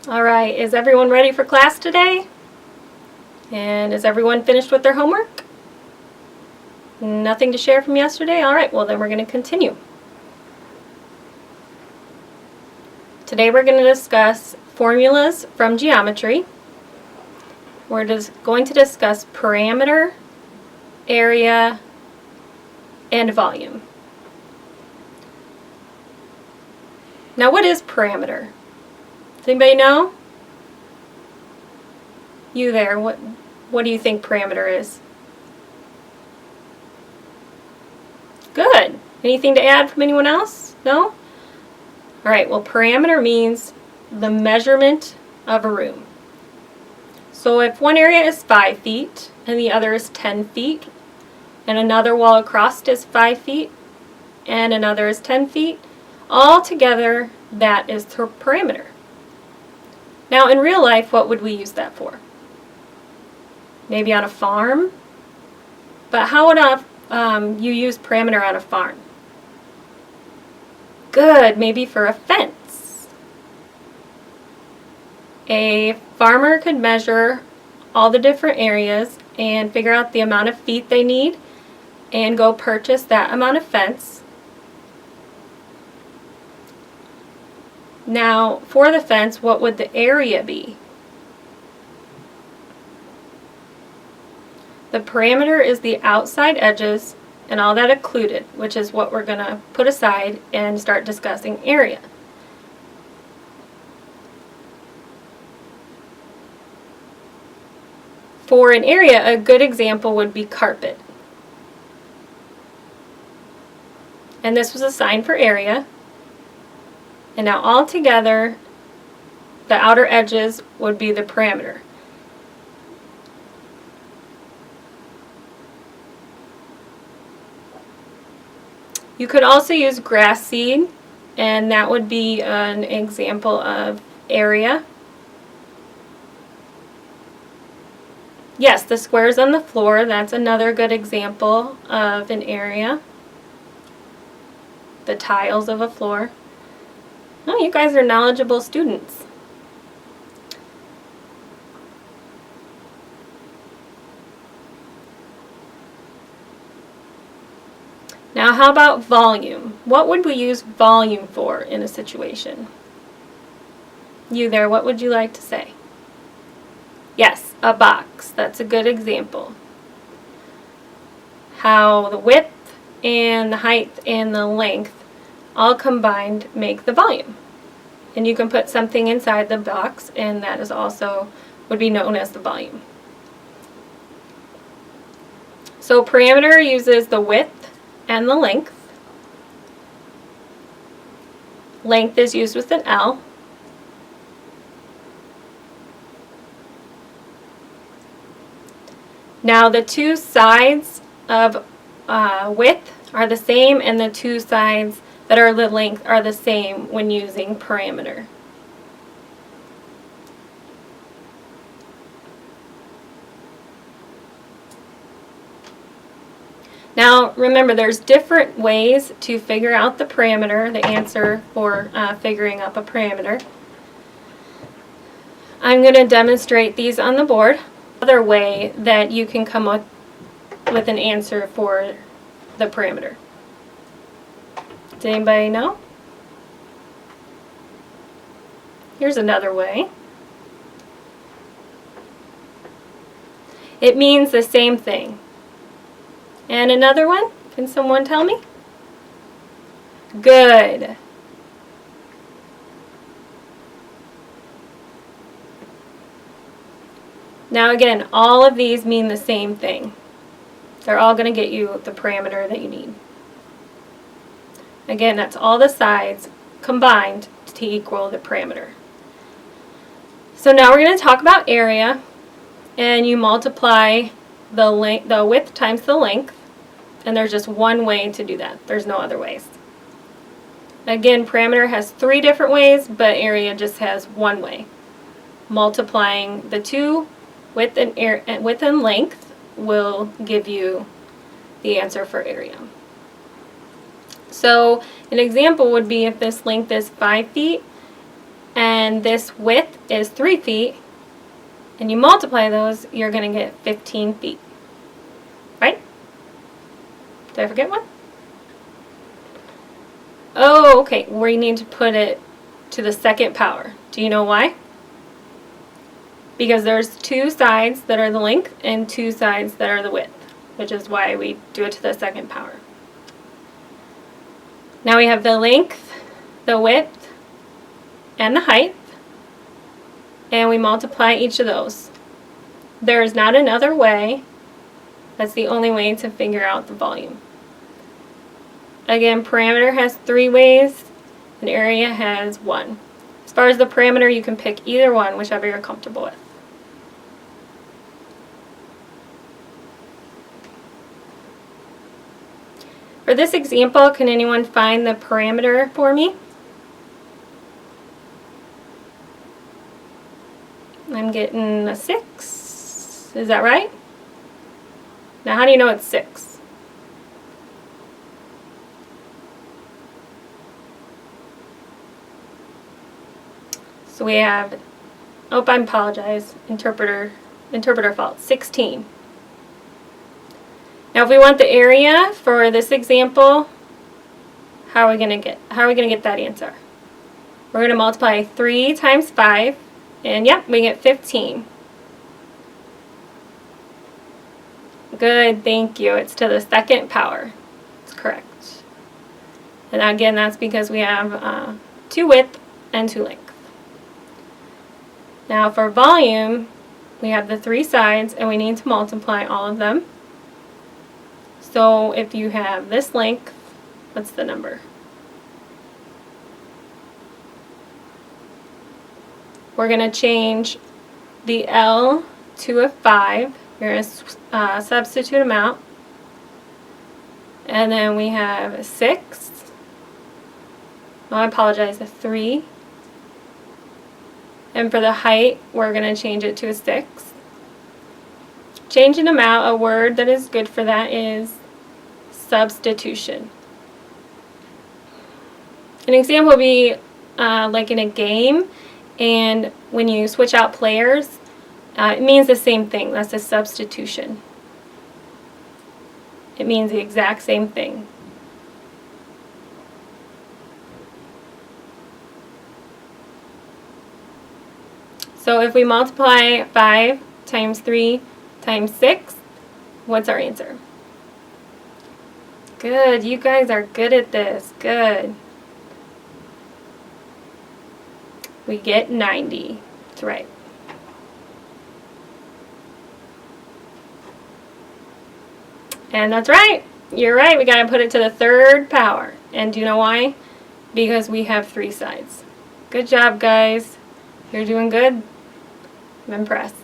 Alright, is everyone ready for class today? And is everyone finished with their homework? Nothing to share from yesterday? Alright, well then we're going to continue. Today we're going to discuss formulas from geometry. We're just going to discuss parameter, area, and volume. Now what is parameter? Does anybody know? You there, what do you think parameter is? Good. Anything to add from anyone else? No? Alright, well parameter means the measurement of a room. So if one area is 5 feet and the other is 10 feet and another wall across is 5 feet and another is 10 feet, all together that is the parameter. Now in real life, what would we use that for? Maybe on a farm? But how would you use parameter on a farm? Good, maybe for a fence. A farmer could measure all the different areas and figure out the amount of feet they need and go purchase that amount of fence. Now, for the fence, what would the area be? The parameter is the outside edges and all that occluded, which is what we're going to put aside and start discussing area. For an area, a good example would be carpet. And this was assigned for area. And now all together, the outer edges would be the parameter. You could also use grass seed, and that would be an example of area. Yes, the squares on the floor, that's another good example of an area. The tiles of a floor. Oh, you guys are knowledgeable students. Now how about volume? What would we use volume for in a situation? You there, what would you like to say? Yes, a box. That's a good example. How the width and the height and the length all combined make the volume. And you can put something inside the box, and that is also would be known as the volume. So parameter uses the width and the length. Length is used with an L. Now the two sides of width are the same, and the two sides that are the length are the same when using parameter. Now remember, there's different ways to figure out the parameter, the answer for figuring out a parameter. I'm going to demonstrate these on the board. Another way that you can come up with an answer for the parameter. Does anybody know? Here's another way. It means the same thing. And another one? Can someone tell me? Good. Now again, all of these mean the same thing. They're all going to get you the parameter that you need. Again, that's all the sides combined to equal the parameter. So now we're going to talk about area, and you multiply the width times the length, and there's just one way to do that. There's no other ways. Again, parameter has 3 different ways, but area just has one way. Multiplying the two, width and length, will give you the answer for area. So an example would be if this length is 5 feet and this width is 3 feet, and you multiply those, you're going to get 15 feet. Right? Did I forget one? Oh, okay. We need to put it to the second power. Do you know why? Because there's 2 sides that are the length and 2 sides that are the width, which is why we do it to the second power. Now we have the length, the width, and the height, and we multiply each of those. There is not another way. That's the only way to figure out the volume. Again, parameter has 3 ways, and area has 1. As far as the parameter, you can pick either one, whichever you're comfortable with. For this example, can anyone find the parameter for me? I'm getting a 6. Is that right? Now, how do you know it's 6? So we have, oh, I apologize, interpreter fault, 16. Now, if we want the area for this example, how are we going to get that answer? We're going to multiply 3 times 5, and yep, we get 15. Good, thank you. It's to the second power. It's correct. And again, that's because we have 2 width and 2 length. Now for volume, we have the 3 sides, and we need to multiply all of them. So if you have this length, what's the number? We're going to change the L to a 5. We're going to substitute them out. And then we have a 6. Oh, I apologize, a 3. And for the height, we're going to change it to a 6. Changing them out, a word that is good for that is substitution. An example would be like in a game, and when you switch out players, it means the same thing. That's a substitution. It means the exact same thing. So if we multiply 5 times 3 times 6, what's our answer? Good, you guys are good at this. Good. We get 90. That's right. And that's right. You're right. We got to put it to the third power. And do you know why? Because we have 3 sides. Good job, guys. You're doing good. I'm impressed.